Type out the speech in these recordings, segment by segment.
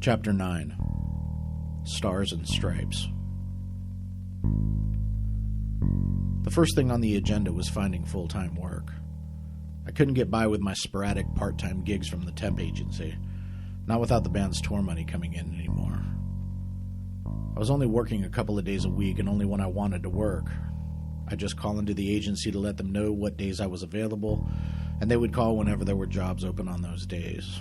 Chapter 9. Stars and Stripes. The first thing on the agenda was finding full-time work. I couldn't get by with my sporadic part-time gigs from the temp agency, not without the band's tour money coming in anymore. I was only working a couple of days a week and only when I wanted to work. I'd just call into the agency to let them know what days I was available, and they would call whenever there were jobs open on those days.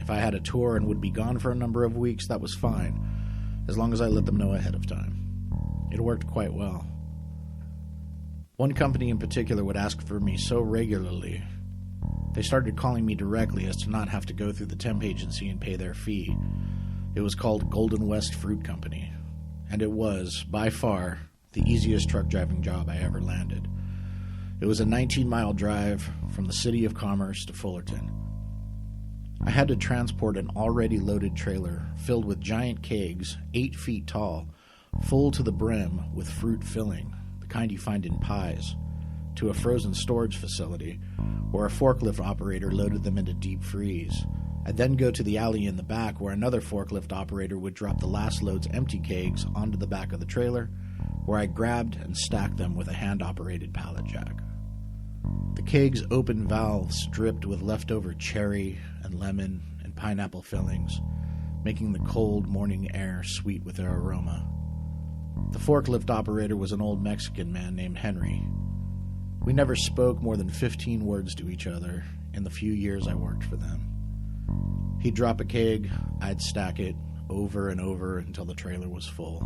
If I had a tour and would be gone for a number of weeks, that was fine, as long as I let them know ahead of time. It worked quite well. One company in particular would ask for me so regularly, they started calling me directly as to not have to go through the temp agency and pay their fee. It was called Golden West Fruit Company, and it was, by far, the easiest truck driving job I ever landed. It was a 19-mile drive from the city of Commerce to Fullerton. I had to transport an already loaded trailer filled with giant kegs, 8 feet tall, full to the brim with fruit filling, the kind you find in pies, to a frozen storage facility where a forklift operator loaded them into deep freeze. I'd then go to the alley in the back where another forklift operator would drop the last load's empty kegs onto the back of the trailer, where I grabbed and stacked them with a hand-operated pallet jack. The kegs' open valves dripped with leftover cherry and lemon and pineapple fillings, making the cold morning air sweet with their aroma. The forklift operator was an old Mexican man named Henry. We never spoke more than 15 words to each other in the few years I worked for them. He'd drop a keg, I'd stack it, over and over until the trailer was full.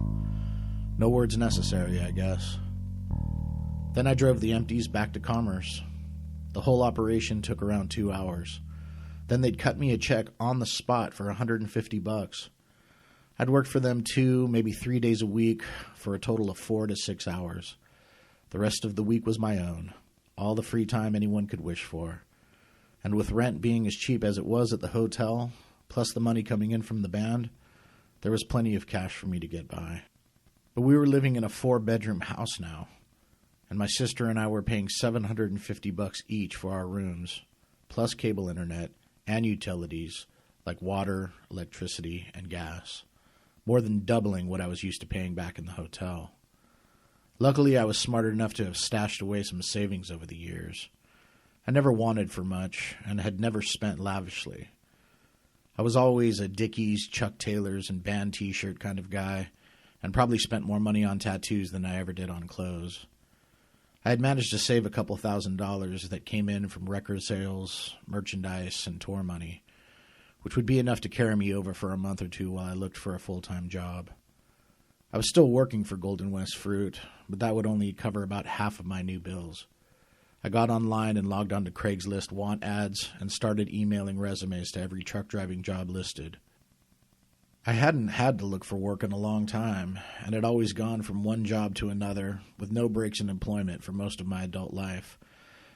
No words necessary, I guess. Then I drove the empties back to Commerce. The whole operation took around 2 hours. Then they'd cut me a check on the spot for $150. I'd worked for them 2, maybe 3 days a week for a total of 4 to 6 hours. The rest of the week was my own, all the free time anyone could wish for. And with rent being as cheap as it was at the hotel, plus the money coming in from the band, there was plenty of cash for me to get by. But we were living in a 4-bedroom house now, and my sister and I were paying $750 each for our rooms, plus cable internet and utilities like water, electricity, and gas, more than doubling what I was used to paying back in the hotel. Luckily, I was smart enough to have stashed away some savings over the years. I never wanted for much and had never spent lavishly. I was always a Dickies, Chuck Taylors, and band t-shirt kind of guy, and probably spent more money on tattoos than I ever did on clothes. I had managed to save a couple $1,000s that came in from record sales, merchandise, and tour money, which would be enough to carry me over for a month or two while I looked for a full-time job. I was still working for Golden West Fruit, but that would only cover about half of my new bills. I got online and logged onto Craigslist want ads and started emailing resumes to every truck driving job listed. I hadn't had to look for work in a long time, and had always gone from one job to another with no breaks in employment for most of my adult life,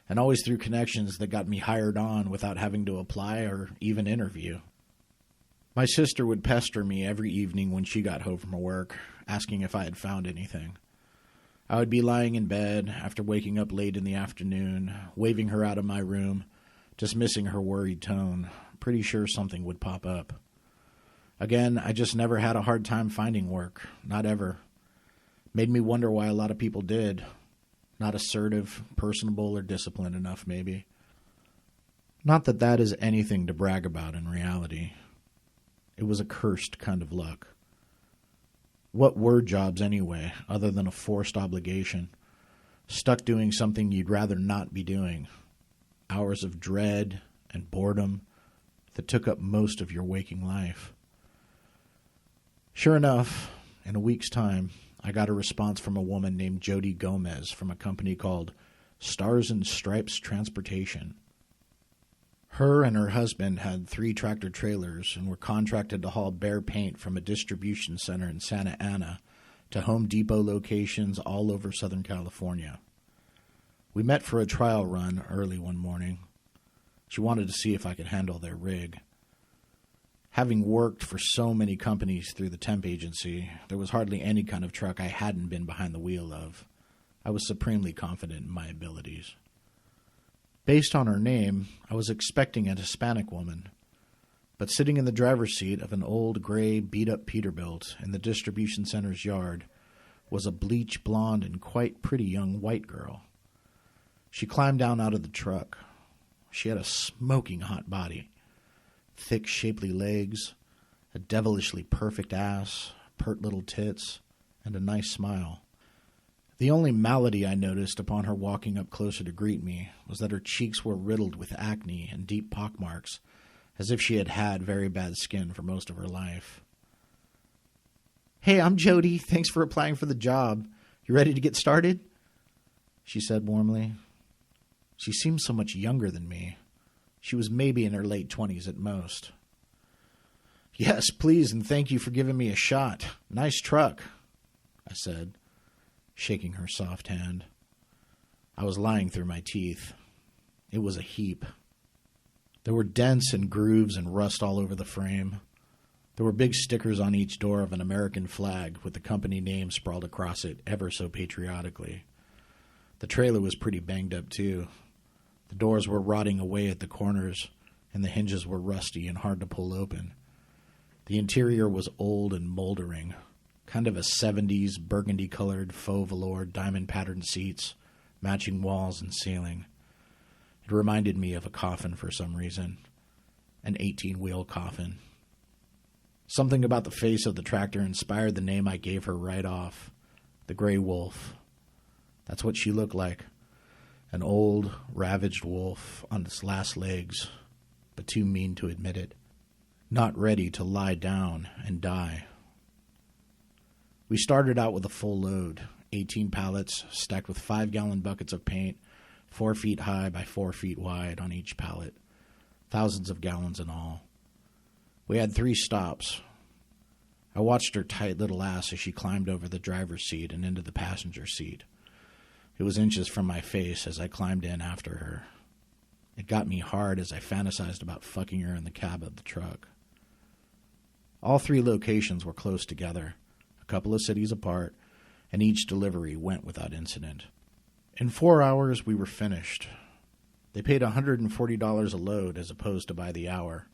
and always through connections that got me hired on without having to apply or even interview. My sister would pester me every evening when she got home from work, asking if I had found anything. I would be lying in bed after waking up late in the afternoon, waving her out of my room, dismissing her worried tone, pretty sure something would pop up. Again, I just never had a hard time finding work, not ever. Made me wonder why a lot of people did. Not assertive, personable, or disciplined enough, maybe. Not that that is anything to brag about in reality. It was a cursed kind of luck. What were jobs anyway, other than a forced obligation? Stuck doing something you'd rather not be doing. Hours of dread and boredom that took up most of your waking life. Sure enough, in a week's time, I got a response from a woman named Jody Gomez from a company called Stars and Stripes Transportation. Her and her husband had 3 tractor trailers and were contracted to haul bare paint from a distribution center in Santa Ana to Home Depot locations all over Southern California. We met for a trial run early one morning. She wanted to see if I could handle their rig. Having worked for so many companies through the temp agency, there was hardly any kind of truck I hadn't been behind the wheel of. I was supremely confident in my abilities. Based on her name, I was expecting a Hispanic woman, But sitting in the driver's seat of an old, gray, beat-up Peterbilt in the distribution center's yard was a bleach blonde and quite pretty young white girl. She climbed down out of the truck. She had a smoking hot body, thick, shapely legs, a devilishly perfect ass, pert little tits, and a nice smile. The only malady I noticed upon her walking up closer to greet me was that her cheeks were riddled with acne and deep pockmarks, as if she had had very bad skin for most of her life. "Hey, I'm Jody. Thanks for applying for the job. You ready to get started?" she said warmly. She seemed so much younger than me. She was maybe in her late 20s at most. "Yes, please, and thank you for giving me a shot. Nice truck," I said, shaking her soft hand. I was lying through my teeth. It was a heap. There were dents and grooves and rust all over the frame. There were big stickers on each door of an American flag with the company name sprawled across it ever so patriotically. The trailer was pretty banged up, too. The doors were rotting away at the corners, and the hinges were rusty and hard to pull open. The interior was old and moldering, kind of a 70s burgundy-colored faux velour diamond-patterned seats, matching walls and ceiling. It reminded me of a coffin for some reason, an 18-wheel coffin. Something about the face of the tractor inspired the name I gave her right off, the Gray Wolf. That's what she looked like, an old, ravaged wolf on its last legs, but too mean to admit it, not ready to lie down and die. We started out with a full load, 18 pallets stacked with 5-gallon buckets of paint, 4 feet high by 4 feet wide on each pallet, thousands of gallons in all. We had 3 stops. I watched her tight little ass as she climbed over the driver's seat and into the passenger seat. It was inches from my face as I climbed in after her. It got me hard as I fantasized about fucking her in the cab of the truck. All 3 locations were close together, a couple of cities apart, and each delivery went without incident. In 4 hours, we were finished. They paid $140 a load as opposed to by the hour,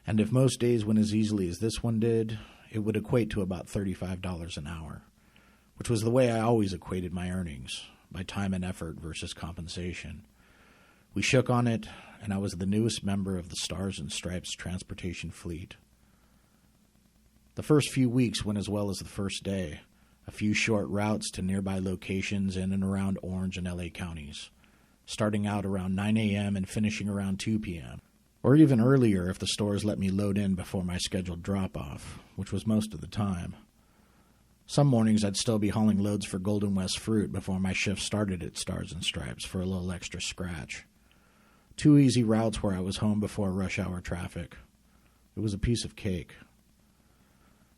and if most days went as easily as this one did, it would equate to about $35 an hour, which was the way I always equated my earnings, by time and effort versus compensation. We shook on it, and I was the newest member of the Stars and Stripes transportation fleet. The first few weeks went as well as the first day, a few short routes to nearby locations in and around Orange and LA counties, starting out around 9 a.m. and finishing around 2 p.m., or even earlier if the stores let me load in before my scheduled drop-off, which was most of the time. Some mornings I'd still be hauling loads for Golden West Fruit before my shift started at Stars and Stripes for a little extra scratch. 2 easy routes where I was home before rush hour traffic. It was a piece of cake.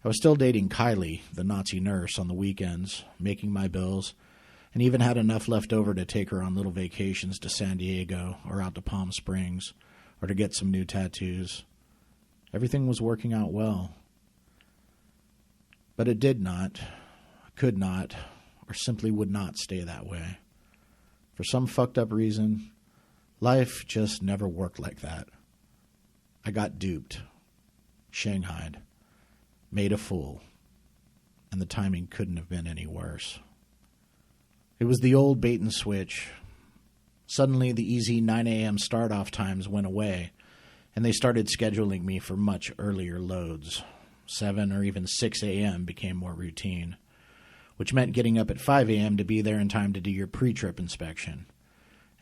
I was still dating Kylie, the Nazi nurse, on the weekends, making my bills, and even had enough left over to take her on little vacations to San Diego or out to Palm Springs, or to get some new tattoos. Everything was working out well. But it did not, could not, or simply would not stay that way. For some fucked up reason, life just never worked like that. I got duped, shanghaied, made a fool, and the timing couldn't have been any worse. It was the old bait and switch. Suddenly, the easy 9 a.m. start-off times went away, and they started scheduling me for much earlier loads. 7 or even 6 a.m. became more routine, which meant getting up at 5 a.m. to be there in time to do your pre-trip inspection.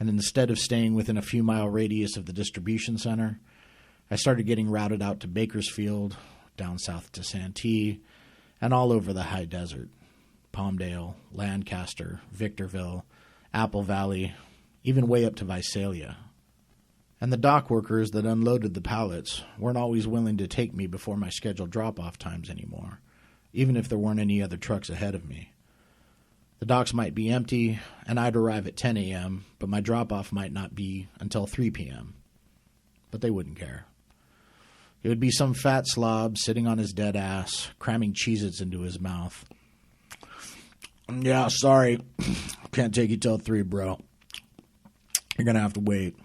And instead of staying within a few-mile radius of the distribution center, I started getting routed out to Bakersfield, down south to Santee, and all over the high desert. Palmdale, Lancaster, Victorville, Apple Valley, even way up to Visalia. And the dock workers that unloaded the pallets weren't always willing to take me before my scheduled drop-off times anymore, even if there weren't any other trucks ahead of me. The docks might be empty, and I'd arrive at 10 a.m., but my drop-off might not be until 3 p.m. But they wouldn't care. It would be some fat slob sitting on his dead ass, cramming Cheez-Its into his mouth. "Yeah, sorry. Can't take you till 3, bro. You're going to have to wait."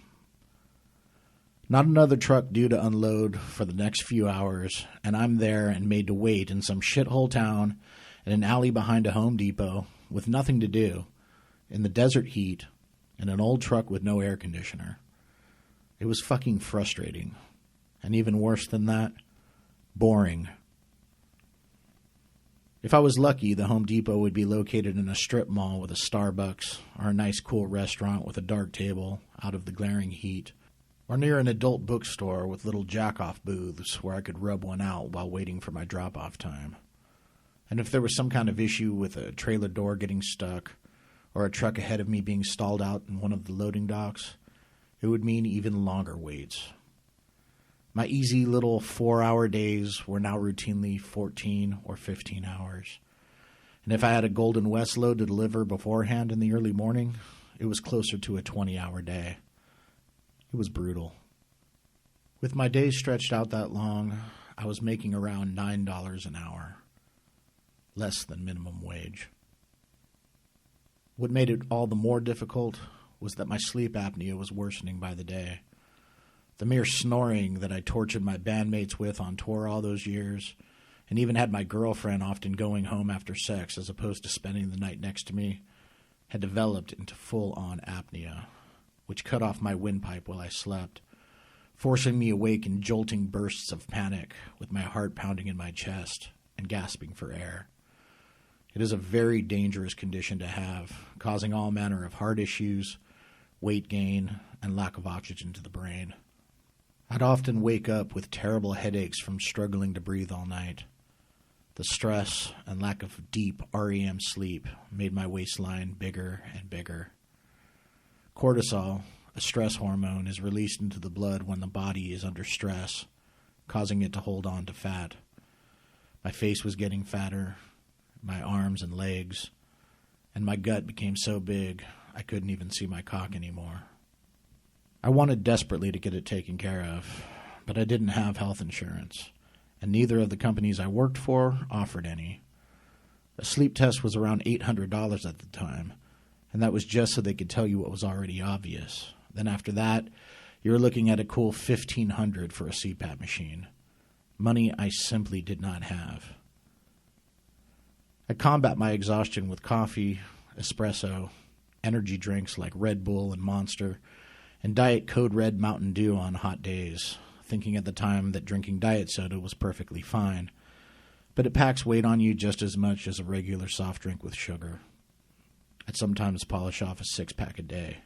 Not another truck due to unload for the next few hours, and I'm there and made to wait in some shithole town in an alley behind a Home Depot with nothing to do, in the desert heat, in an old truck with no air conditioner. It was fucking frustrating. And even worse than that, boring. If I was lucky, the Home Depot would be located in a strip mall with a Starbucks or a nice cool restaurant with a dark table out of the glaring heat, or near an adult bookstore with little jack-off booths where I could rub one out while waiting for my drop-off time. And if there was some kind of issue with a trailer door getting stuck, or a truck ahead of me being stalled out in one of the loading docks, it would mean even longer waits. My easy little 4-hour days were now routinely 14 or 15 hours. And if I had a Golden West load to deliver beforehand in the early morning, it was closer to a 20-hour day. It was brutal. With my days stretched out that long, I was making around $9 an hour. Less than minimum wage. What made it all the more difficult was that my sleep apnea was worsening by the day. The mere snoring that I tortured my bandmates with on tour all those years, and even had my girlfriend often going home after sex as opposed to spending the night next to me, had developed into full-on apnea, which cut off my windpipe while I slept, forcing me awake in jolting bursts of panic with my heart pounding in my chest and gasping for air. It is a very dangerous condition to have, causing all manner of heart issues, weight gain, and lack of oxygen to the brain. I'd often wake up with terrible headaches from struggling to breathe all night. The stress and lack of deep REM sleep made my waistline bigger and bigger. Cortisol, a stress hormone, is released into the blood when the body is under stress, causing it to hold on to fat. My face was getting fatter, my arms and legs, and my gut became so big I couldn't even see my cock anymore. I wanted desperately to get it taken care of, but I didn't have health insurance, and neither of the companies I worked for offered any. A sleep test was around $800 at the time, and that was just so they could tell you what was already obvious. Then after that, you were looking at a cool $1,500 for a CPAP machine. Money I simply did not have. I combat my exhaustion with coffee, espresso, energy drinks like Red Bull and Monster, and Diet Code Red Mountain Dew on hot days, thinking at the time that drinking diet soda was perfectly fine. But it packs weight on you just as much as a regular soft drink with sugar. I'd sometimes polish off a 6-pack a day.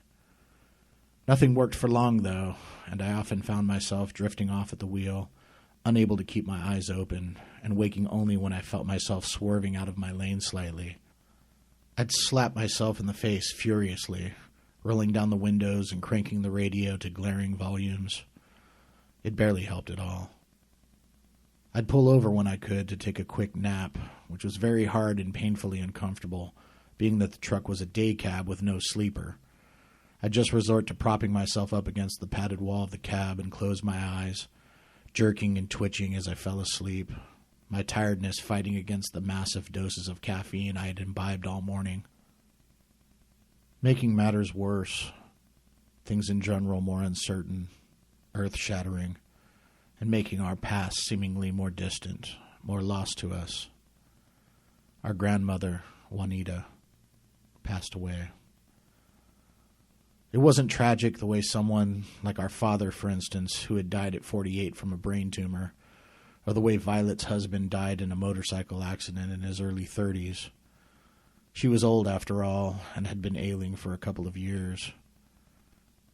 Nothing worked for long, though, and I often found myself drifting off at the wheel, unable to keep my eyes open, and waking only when I felt myself swerving out of my lane slightly. I'd slap myself in the face furiously, rolling down the windows and cranking the radio to glaring volumes. It barely helped at all. I'd pull over when I could to take a quick nap, which was very hard and painfully uncomfortable, being that the truck was a day cab with no sleeper. I'd just resort to propping myself up against the padded wall of the cab and close my eyes, jerking and twitching as I fell asleep, my tiredness fighting against the massive doses of caffeine I had imbibed all morning. Making matters worse, things in general more uncertain, earth-shattering, and making our past seemingly more distant, more lost to us. Our grandmother, Juanita, passed away. It wasn't tragic the way someone, like our father, for instance, who had died at 48 from a brain tumor, or the way Violet's husband died in a motorcycle accident in his early 30s. She was old, after all, and had been ailing for a couple of years.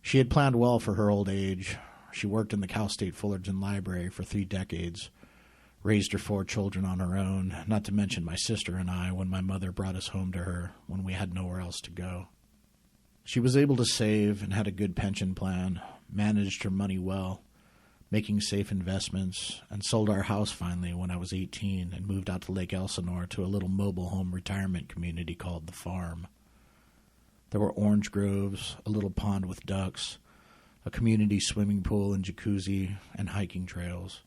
She had planned well for her old age. She worked in the Cal State Fullerton Library for 3 decades, raised her 4 children on her own, not to mention my sister and I when my mother brought us home to her when we had nowhere else to go. She was able to save and had a good pension plan, managed her money well, making safe investments, and sold our house finally when I was 18 and moved out to Lake Elsinore to a little mobile home retirement community called The Farm. There were orange groves, a little pond with ducks, a community swimming pool and jacuzzi, and hiking trails.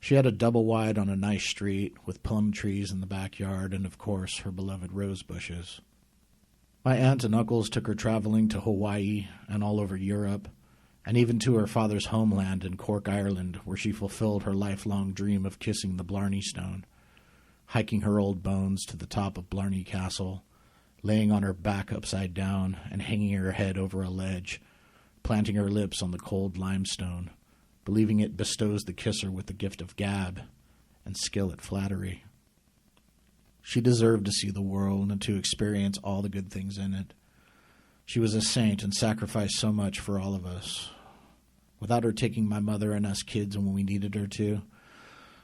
She had a double wide on a nice street with plum trees in the backyard and, of course, her beloved rose bushes. My aunt and uncles took her traveling to Hawaii and all over Europe, and even to her father's homeland in Cork, Ireland, where she fulfilled her lifelong dream of kissing the Blarney Stone, hiking her old bones to the top of Blarney Castle, laying on her back upside down and hanging her head over a ledge, planting her lips on the cold limestone, believing it bestows the kisser with the gift of gab and skill at flattery. She deserved to see the world and to experience all the good things in it. She was a saint and sacrificed so much for all of us. Without her taking my mother and us kids when we needed her to,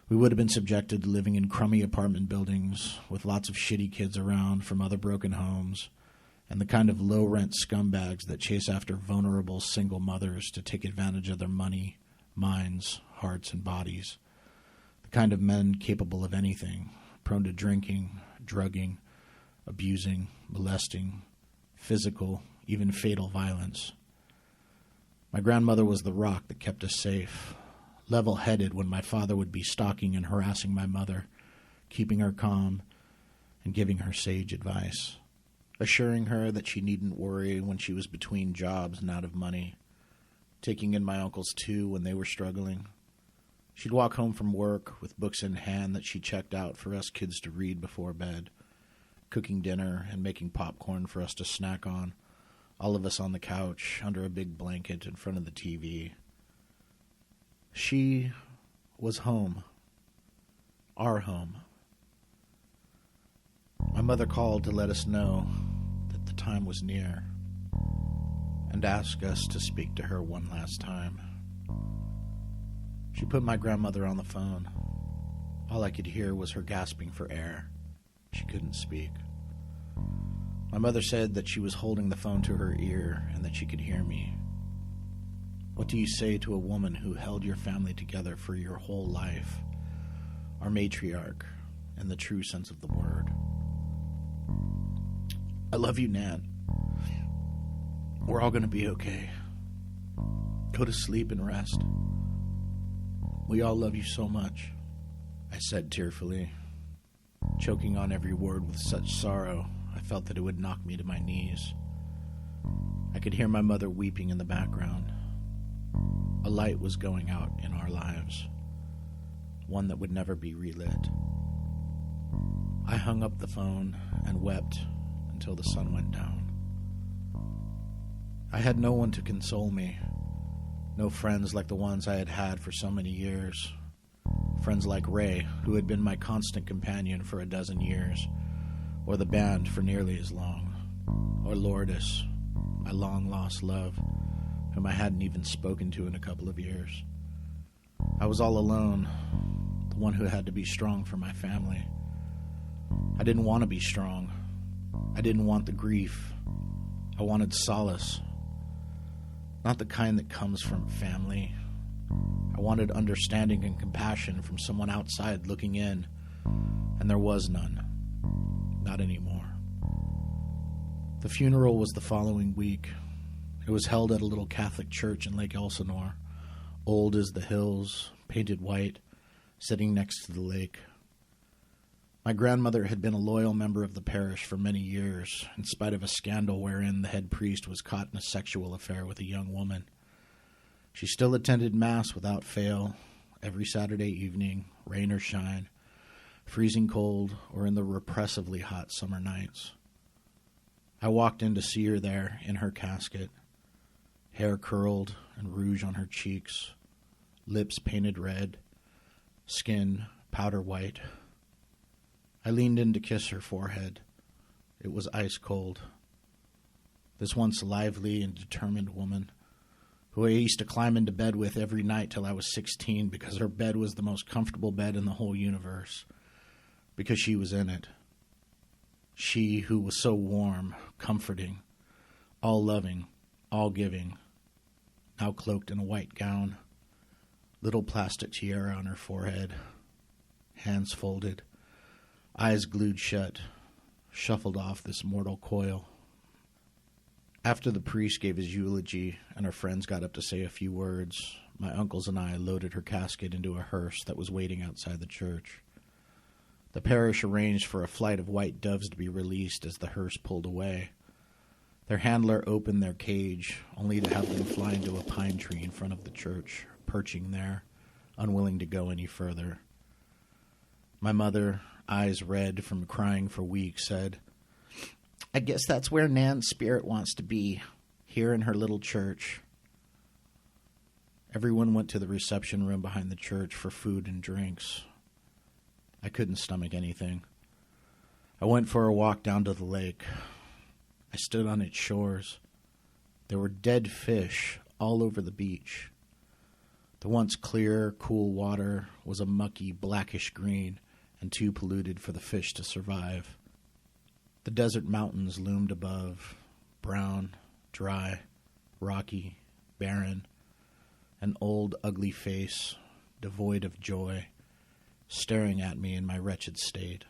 we would have been subjected to living in crummy apartment buildings with lots of shitty kids around from other broken homes and the kind of low-rent scumbags that chase after vulnerable single mothers to take advantage of their money, minds, hearts, and bodies. The kind of men capable of anything, prone to drinking, drugging, abusing, molesting, physical, even fatal violence. My grandmother was the rock that kept us safe, level-headed when my father would be stalking and harassing my mother, keeping her calm and giving her sage advice, assuring her that she needn't worry when she was between jobs and out of money, taking in my uncles too when they were struggling. She'd walk home from work with books in hand that she checked out for us kids to read before bed, cooking dinner and making popcorn for us to snack on, all of us on the couch under a big blanket in front of the TV. She was home. Our home. My mother called to let us know that the time was near and asked us to speak to her one last time. She put my grandmother on the phone. All I could hear was her gasping for air. She couldn't speak. My mother said that she was holding the phone to her ear and that she could hear me. What do you say to a woman who held your family together for your whole life? Our matriarch, in the true sense of the word. I love you, Nan. We're all going to be okay. Go to sleep and rest. We all love you so much, I said tearfully, choking on every word with such sorrow I felt that it would knock me to my knees. I could hear my mother weeping in the background. A light was going out in our lives, one that would never be relit. I hung up the phone and wept until the sun went down. I had no one to console me, no friends like the ones I had had for so many years. Friends like Ray, who had been my constant companion for a dozen years, or the band for nearly as long, or Lourdes, my long-lost love, whom I hadn't even spoken to in a couple of years. I was all alone, the one who had to be strong for my family. I didn't want to be strong. I didn't want the grief. I wanted solace. Not the kind that comes from family. I wanted understanding and compassion from someone outside looking in, and there was none. Not anymore. The funeral was the following week. It was held at a little Catholic church in Lake Elsinore, old as the hills, painted white, sitting next to the lake. My grandmother had been a loyal member of the parish for many years, in spite of a scandal wherein the head priest was caught in a sexual affair with a young woman. She still attended Mass without fail, every Saturday evening, rain or shine, freezing cold, or in the repressively hot summer nights. I walked in to see her there, in her casket, hair curled and rouge on her cheeks, lips painted red, skin powder white. I leaned in to kiss her forehead. It was ice cold. This once lively and determined woman, who I used to climb into bed with every night till I was 16 because her bed was the most comfortable bed in the whole universe, because she was in it. She who was so warm, comforting, all-loving, all-giving, now cloaked in a white gown, little plastic tiara on her forehead, hands folded, eyes glued shut, shuffled off this mortal coil. After the priest gave his eulogy and her friends got up to say a few words, my uncles and I loaded her casket into a hearse that was waiting outside the church. The parish arranged for a flight of white doves to be released as the hearse pulled away. Their handler opened their cage, only to have them fly into a pine tree in front of the church, perching there, unwilling to go any further. My mother, eyes red from crying for weeks, said, "I guess that's where Nan's spirit wants to be, here in her little church." Everyone went to the reception room behind the church for food and drinks. I couldn't stomach anything. I went for a walk down to the lake. I stood on its shores. There were dead fish all over the beach. The once clear, cool water was a mucky, blackish green and too polluted for the fish to survive. The desert mountains loomed above, brown, dry, rocky, barren, an old, ugly face, devoid of joy, staring at me in my wretched state.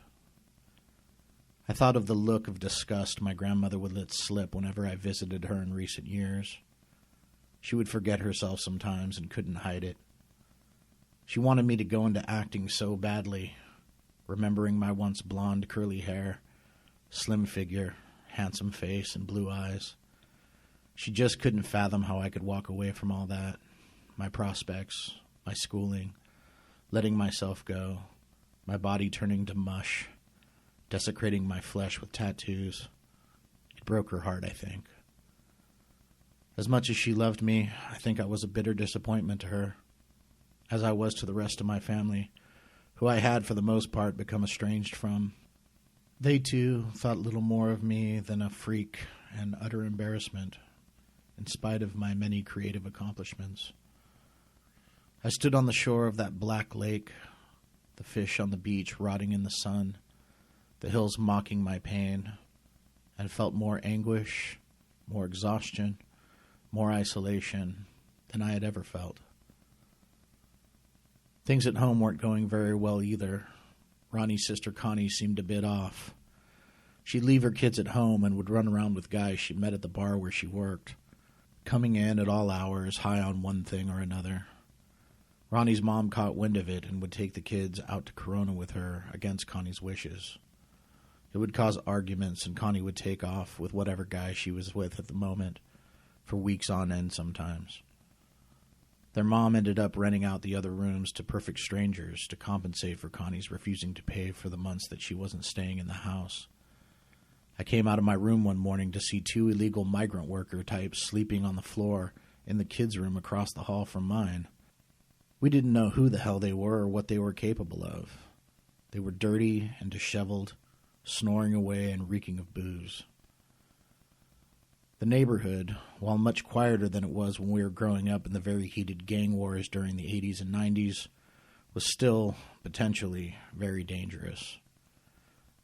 I thought of the look of disgust my grandmother would let slip whenever I visited her in recent years. She would forget herself sometimes and couldn't hide it. She wanted me to go into acting so badly, remembering my once blonde curly hair, slim figure, handsome face, and blue eyes. She just couldn't fathom how I could walk away from all that, my prospects, my schooling, letting myself go, my body turning to mush, desecrating my flesh with tattoos. It broke her heart, I think. As much as she loved me, I think I was a bitter disappointment to her, as I was to the rest of my family, who I had for the most part become estranged from. They, too, thought little more of me than a freak and utter embarrassment, in spite of my many creative accomplishments. I stood on the shore of that black lake, the fish on the beach rotting in the sun, the hills mocking my pain, and felt more anguish, more exhaustion, more isolation than I had ever felt. Things at home weren't going very well either. Ronnie's sister Connie seemed a bit off. She'd leave her kids at home and would run around with guys she met at the bar where she worked, coming in at all hours, high on one thing or another. Ronnie's mom caught wind of it and would take the kids out to Corona with her against Connie's wishes. It would cause arguments, and Connie would take off with whatever guy she was with at the moment, for weeks on end sometimes. Their mom ended up renting out the other rooms to perfect strangers to compensate for Connie's refusing to pay for the months that she wasn't staying in the house. I came out of my room one morning to see two illegal migrant worker types sleeping on the floor in the kids' room across the hall from mine. We didn't know who the hell they were or what they were capable of. They were dirty and disheveled, snoring away and reeking of booze. The neighborhood, while much quieter than it was when we were growing up in the very heated gang wars during the 80s and 90s, was still, potentially, very dangerous.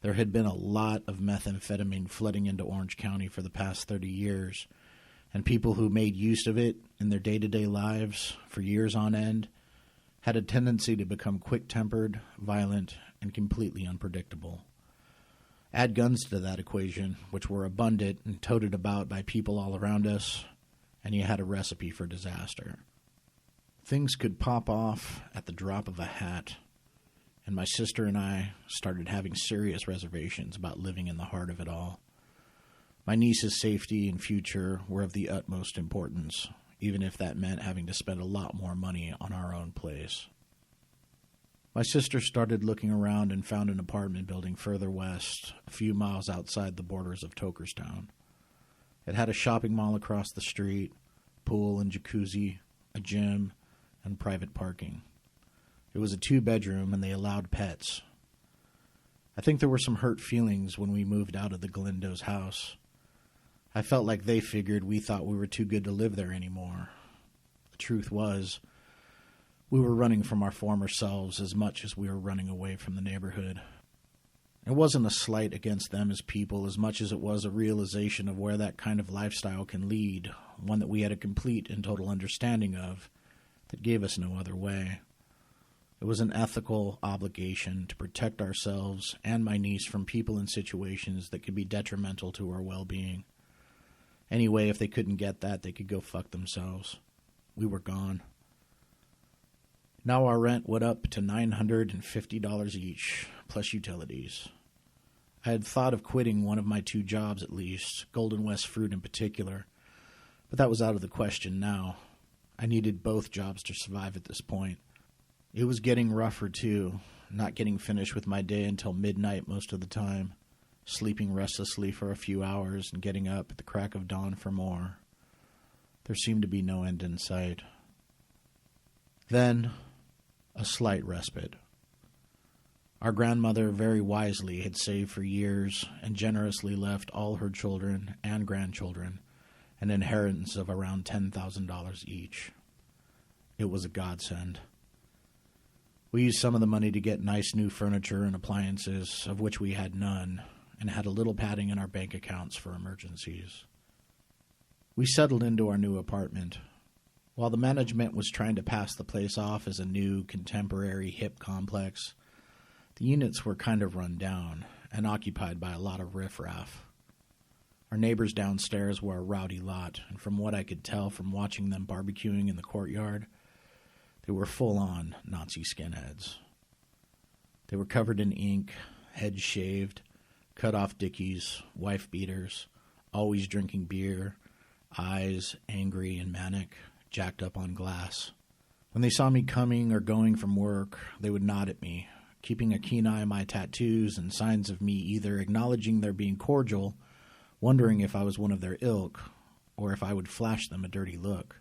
There had been a lot of methamphetamine flooding into Orange County for the past 30 years, and people who made use of it in their day-to-day lives for years on end had a tendency to become quick-tempered, violent, and completely unpredictable. Add guns to that equation, which were abundant and toted about by people all around us, and you had a recipe for disaster. Things could pop off at the drop of a hat, and my sister and I started having serious reservations about living in the heart of it all. My niece's safety and future were of the utmost importance, even if that meant having to spend a lot more money on our own place. My sister started looking around and found an apartment building further west, a few miles outside the borders of Tokerstown. It had a shopping mall across the street, pool and jacuzzi, a gym, and private parking. It was a 2-bedroom, and they allowed pets. I think there were some hurt feelings when we moved out of the Galindo's house. I felt like they figured we thought we were too good to live there anymore. The truth was, we were running from our former selves as much as we were running away from the neighborhood. It wasn't a slight against them as people as much as it was a realization of where that kind of lifestyle can lead, one that we had a complete and total understanding of, that gave us no other way. It was an ethical obligation to protect ourselves and my niece from people and situations that could be detrimental to our well-being. Anyway, if they couldn't get that, they could go fuck themselves. We were gone. Now our rent went up to $950 each, plus utilities. I had thought of quitting one of my 2 jobs at least, Golden West Fruit in particular, but that was out of the question now. I needed both jobs to survive at this point. It was getting rougher too, not getting finished with my day until midnight most of the time, sleeping restlessly for a few hours and getting up at the crack of dawn for more. There seemed to be no end in sight. Then, a slight respite. Our grandmother very wisely had saved for years and generously left all her children and grandchildren an inheritance of around $10,000 each. It was a godsend. We used some of the money to get nice new furniture and appliances, of which we had none, and had a little padding in our bank accounts for emergencies. We settled into our new apartment. While the management was trying to pass the place off as a new, contemporary, hip complex, the units were kind of run down and occupied by a lot of riffraff. Our neighbors downstairs were a rowdy lot, and from what I could tell from watching them barbecuing in the courtyard, they were full-on Nazi skinheads. They were covered in ink, heads shaved, cut-off dickies, wife-beaters, always drinking beer, eyes angry and manic, jacked up on glass. When they saw me coming or going from work, they would nod at me, keeping a keen eye on my tattoos and signs of me either acknowledging their being cordial, wondering if I was one of their ilk, or if I would flash them a dirty look.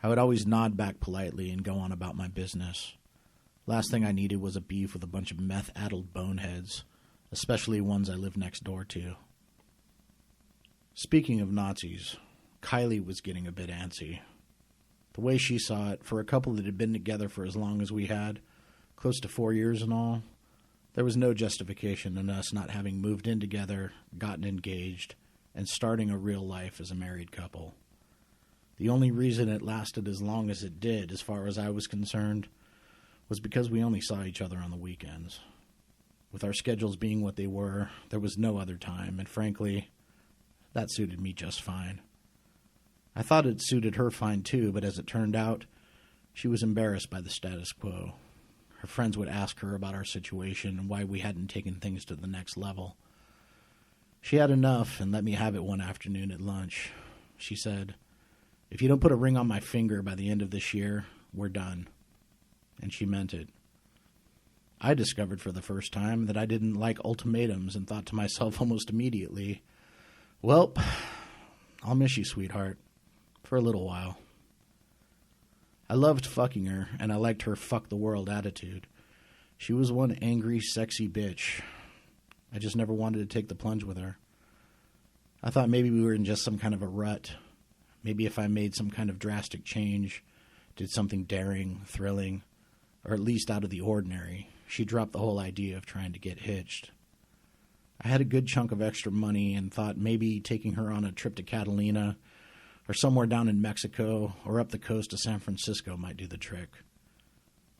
I would always nod back politely and go on about my business. Last thing I needed was a beef with a bunch of meth-addled boneheads, especially ones I lived next door to. Speaking of Nazis, Kylie was getting a bit antsy. The way she saw it, for a couple that had been together for as long as we had, close to 4 years and all, there was no justification in us not having moved in together, gotten engaged, and starting a real life as a married couple. The only reason it lasted as long as it did, as far as I was concerned, was because we only saw each other on the weekends. With our schedules being what they were, there was no other time, and frankly, that suited me just fine. I thought it suited her fine too, but as it turned out, she was embarrassed by the status quo. Her friends would ask her about our situation and why we hadn't taken things to the next level. She had enough and let me have it one afternoon at lunch. She said, "If you don't put a ring on my finger by the end of this year, we're done." And she meant it. I discovered for the first time that I didn't like ultimatums and thought to myself almost immediately, "Well, I'll miss you, sweetheart, for a little while." I loved fucking her, and I liked her fuck the world attitude. She was one angry, sexy bitch. I just never wanted to take the plunge with her. I thought maybe we were in just some kind of a rut. Maybe if I made some kind of drastic change, did something daring, thrilling, or at least out of the ordinary, she'd drop the whole idea of trying to get hitched. I had a good chunk of extra money and thought maybe taking her on a trip to Catalina or somewhere down in Mexico or up the coast to San Francisco might do the trick.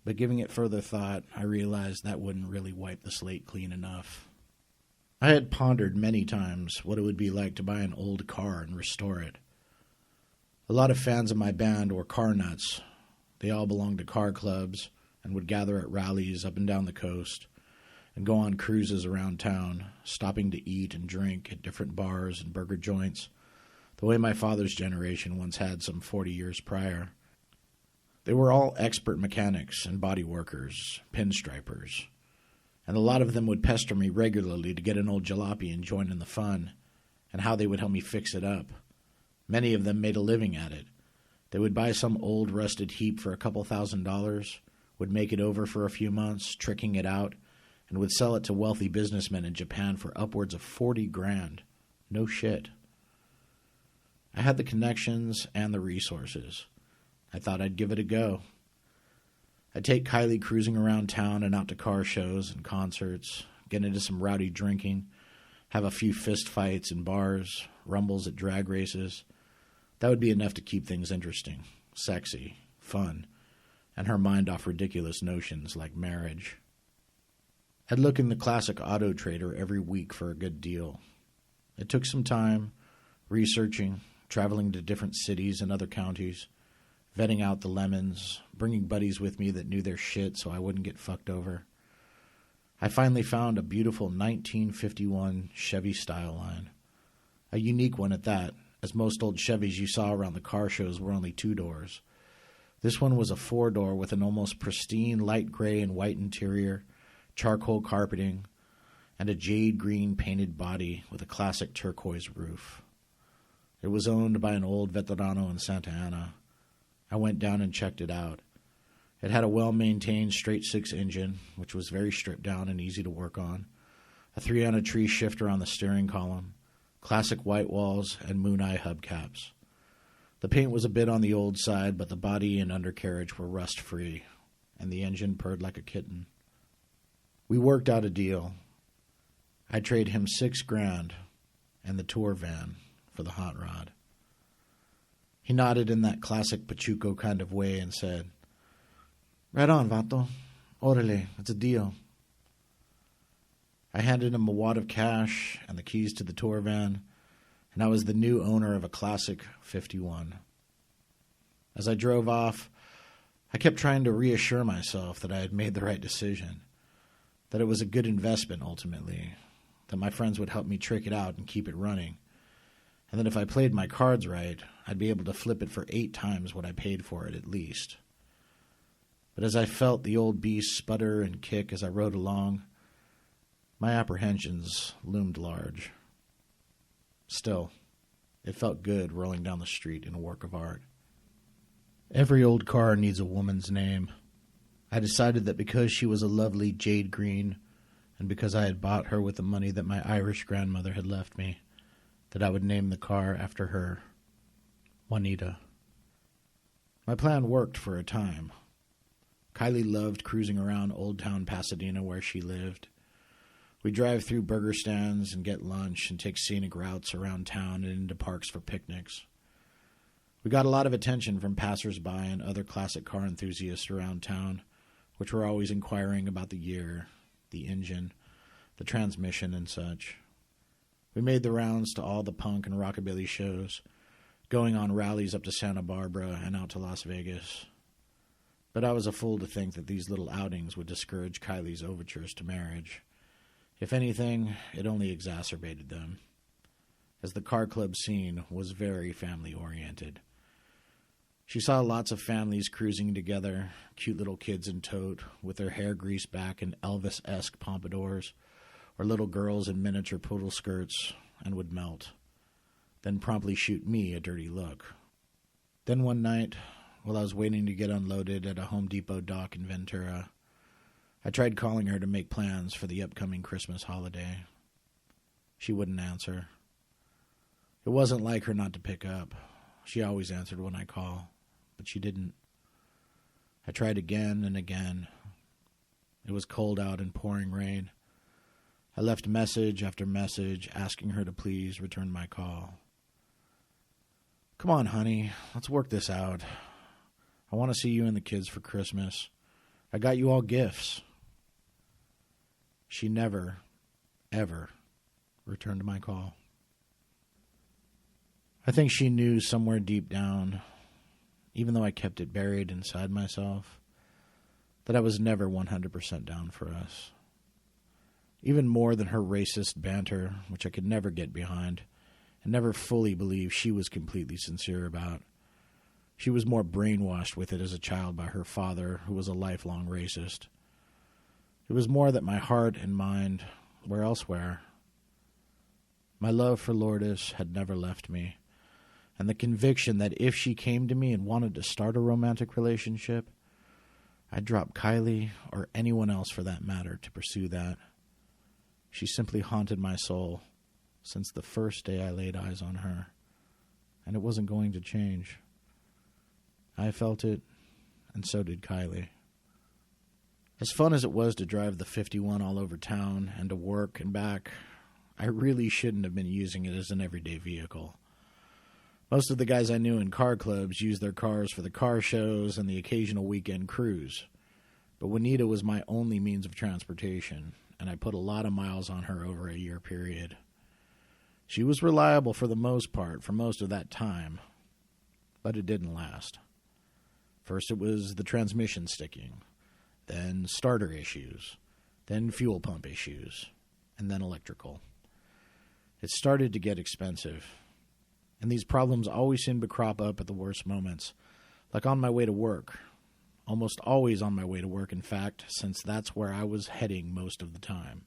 But giving it further thought, I realized that wouldn't really wipe the slate clean enough. I had pondered many times what it would be like to buy an old car and restore it. A lot of fans of my band were car nuts. They all belonged to car clubs and would gather at rallies up and down the coast and go on cruises around town, stopping to eat and drink at different bars and burger joints, the way my father's generation once had some 40 years prior. They were all expert mechanics and body workers, pinstripers, and a lot of them would pester me regularly to get an old jalopy and join in the fun, and how they would help me fix it up. Many of them made a living at it. They would buy some old rusted heap for a couple $1,000s, would make it over for a few months, tricking it out, and would sell it to wealthy businessmen in Japan for upwards of 40 grand. No shit. I had the connections and the resources. I thought I'd give it a go. I'd take Kylie cruising around town and out to car shows and concerts, get into some rowdy drinking, have a few fist fights in bars, rumbles at drag races. That would be enough to keep things interesting, sexy, fun, and her mind off ridiculous notions like marriage. I'd look in the classic auto trader every week for a good deal. It took some time, researching, traveling to different cities and other counties, vetting out the lemons, bringing buddies with me that knew their shit so I wouldn't get fucked over. I finally found a beautiful 1951 Chevy style line. A unique one at that, as most old Chevys you saw around the car shows were only 2 doors. This one was a 4-door with an almost pristine light gray and white interior, charcoal carpeting, and a jade green painted body with a classic turquoise roof. It was owned by an old veterano in Santa Ana. I went down and checked it out. It had a well-maintained straight-six engine, which was very stripped down and easy to work on, a 3-on-a-tree shifter on the steering column, classic white walls, and moon-eye hubcaps. The paint was a bit on the old side, but the body and undercarriage were rust-free, and the engine purred like a kitten. We worked out a deal. I'd trade him $6,000 and the tour van for the hot rod. He nodded in that classic Pachuco kind of way and said, "Right on, vato. Orale, it's a deal." I handed him a wad of cash and the keys to the tour van, and I was the new owner of a classic 51. As I drove off, I kept trying to reassure myself that I had made the right decision, that it was a good investment ultimately, that my friends would help me trick it out and keep it running, and that if I played my cards right, I'd be able to flip it for 8 times what I paid for it at least. But as I felt the old beast sputter and kick as I rode along, my apprehensions loomed large. Still, it felt good rolling down the street in a work of art. Every old car needs a woman's name. I decided that because she was a lovely jade green, and because I had bought her with the money that my Irish grandmother had left me, that I would name the car after her, Juanita. My plan worked for a time. Kylie loved cruising around Old Town Pasadena where she lived. We'd drive through burger stands and get lunch and take scenic routes around town and into parks for picnics. We got a lot of attention from passers-by and other classic car enthusiasts around town, which were always inquiring about the year, the engine, the transmission, and such. We made the rounds to all the punk and rockabilly shows, going on rallies up to Santa Barbara and out to Las Vegas. But I was a fool to think that these little outings would discourage Kylie's overtures to marriage. If anything, it only exacerbated them, as the car club scene was very family-oriented. She saw lots of families cruising together, cute little kids in tote, with their hair greased back in Elvis-esque pompadours, or little girls in miniature poodle skirts, and would melt, then promptly shoot me a dirty look. Then one night, while I was waiting to get unloaded at a Home Depot dock in Ventura, I tried calling her to make plans for the upcoming Christmas holiday. She wouldn't answer. It wasn't like her not to pick up. She always answered when I call, but she didn't. I tried again and again. It was cold out and pouring rain. I left message after message asking her to please return my call. "Come on, honey, let's work this out. I want to see you and the kids for Christmas. I got you all gifts." She never, ever returned my call. I think she knew somewhere deep down, even though I kept it buried inside myself, that I was never 100% down for us. Even more than her racist banter, which I could never get behind, and never fully believe she was completely sincere about. She was more brainwashed with it as a child by her father, who was a lifelong racist. It was more that my heart and mind were elsewhere. My love for Lourdes had never left me, and the conviction that if she came to me and wanted to start a romantic relationship, I'd drop Kylie, or anyone else for that matter, to pursue that. She simply haunted my soul since the first day I laid eyes on her, and it wasn't going to change. I felt it, and so did Kylie. As fun as it was to drive the 51 all over town and to work and back, I really shouldn't have been using it as an everyday vehicle. Most of the guys I knew in car clubs used their cars for the car shows and the occasional weekend cruise, but Juanita was my only means of transportation, and I put a lot of miles on her over a year period. She was reliable for the most part for most of that time, but it didn't last. First it was the transmission sticking, then starter issues, then fuel pump issues, and then electrical. It started to get expensive, and these problems always seemed to crop up at the worst moments, like on my way to work. Almost always on my way to work, in fact, since that's where I was heading most of the time.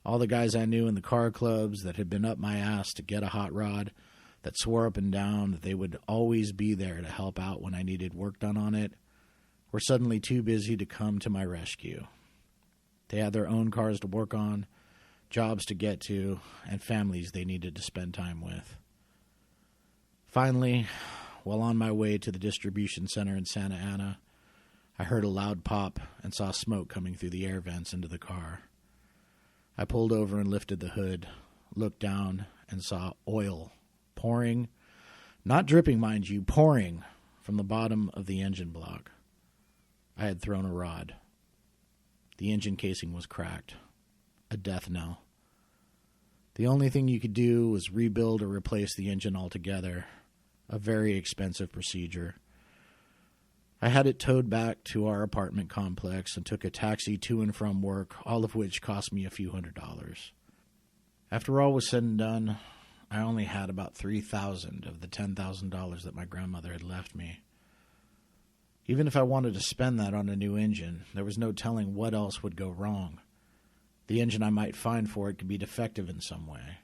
All the guys I knew in the car clubs that had been up my ass to get a hot rod, that swore up and down that they would always be there to help out when I needed work done on it, were suddenly too busy to come to my rescue. They had their own cars to work on, jobs to get to, and families they needed to spend time with. Finally, while on my way to the distribution center in Santa Ana, I heard a loud pop and saw smoke coming through the air vents into the car. I pulled over and lifted the hood, looked down, and saw oil pouring, not dripping, mind you, pouring from the bottom of the engine block. I had thrown a rod. The engine casing was cracked. A death knell. The only thing you could do was rebuild or replace the engine altogether. A very expensive procedure. I had it towed back to our apartment complex and took a taxi to and from work, all of which cost me a few $100s. After all was said and done, I only had about $3,000 of the $10,000 that my grandmother had left me. Even if I wanted to spend that on a new engine, there was no telling what else would go wrong. The engine I might find for it could be defective in some way.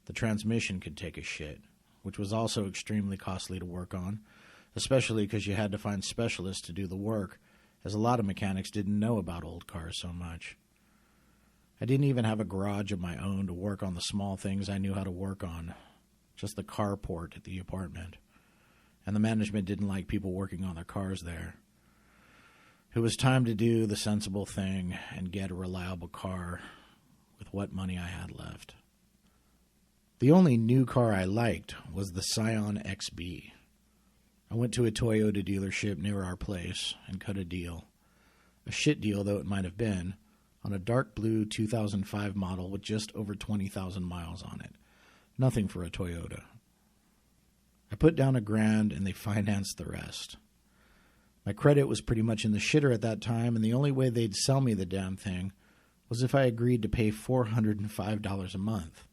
The transmission could take a shit, which was also extremely costly to work on, especially because you had to find specialists to do the work, as a lot of mechanics didn't know about old cars so much. I didn't even have a garage of my own to work on the small things I knew how to work on, just the carport at the apartment. And the management didn't like people working on their cars there. It was time to do the sensible thing and get a reliable car with what money I had left. The only new car I liked was the Scion XB. I went to a Toyota dealership near our place and cut a deal. A shit deal though it might have been, on a dark blue 2005 model with just over 20,000 miles on it. Nothing for a Toyota. I put down $1,000 and they financed the rest. My credit was pretty much in the shitter at that time, and the only way they'd sell me the damn thing was if I agreed to pay $405 a month,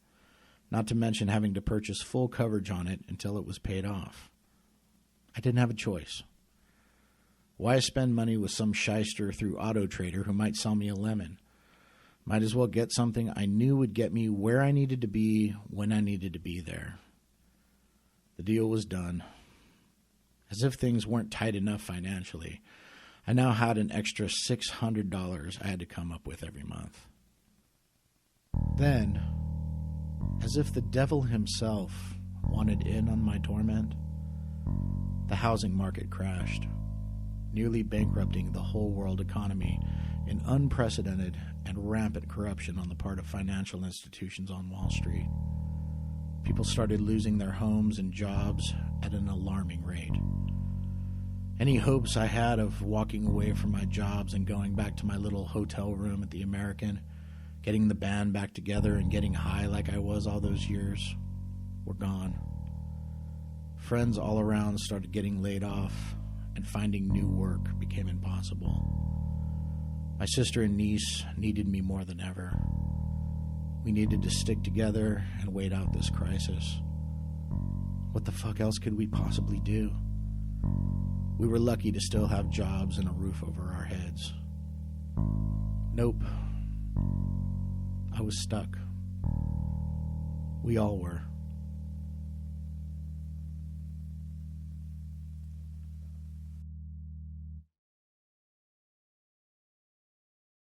not to mention having to purchase full coverage on it until it was paid off. I didn't have a choice. Why spend money with some shyster through Auto Trader who might sell me a lemon? Might as well get something I knew would get me where I needed to be when I needed to be there. The deal was done. As if things weren't tight enough financially, I now had an extra $600 I had to come up with every month. Then, as if the devil himself wanted in on my torment, the housing market crashed, nearly bankrupting the whole world economy in unprecedented and rampant corruption on the part of financial institutions on Wall Street. People started losing their homes and jobs at an alarming rate. Any hopes I had of walking away from my jobs and going back to my little hotel room at the American, getting the band back together and getting high like I was all those years, were gone. Friends all around started getting laid off, and finding new work became impossible. My sister and niece needed me more than ever. We needed to stick together and wait out this crisis. What the fuck else could we possibly do? We were lucky to still have jobs and a roof over our heads. Nope. I was stuck. We all were.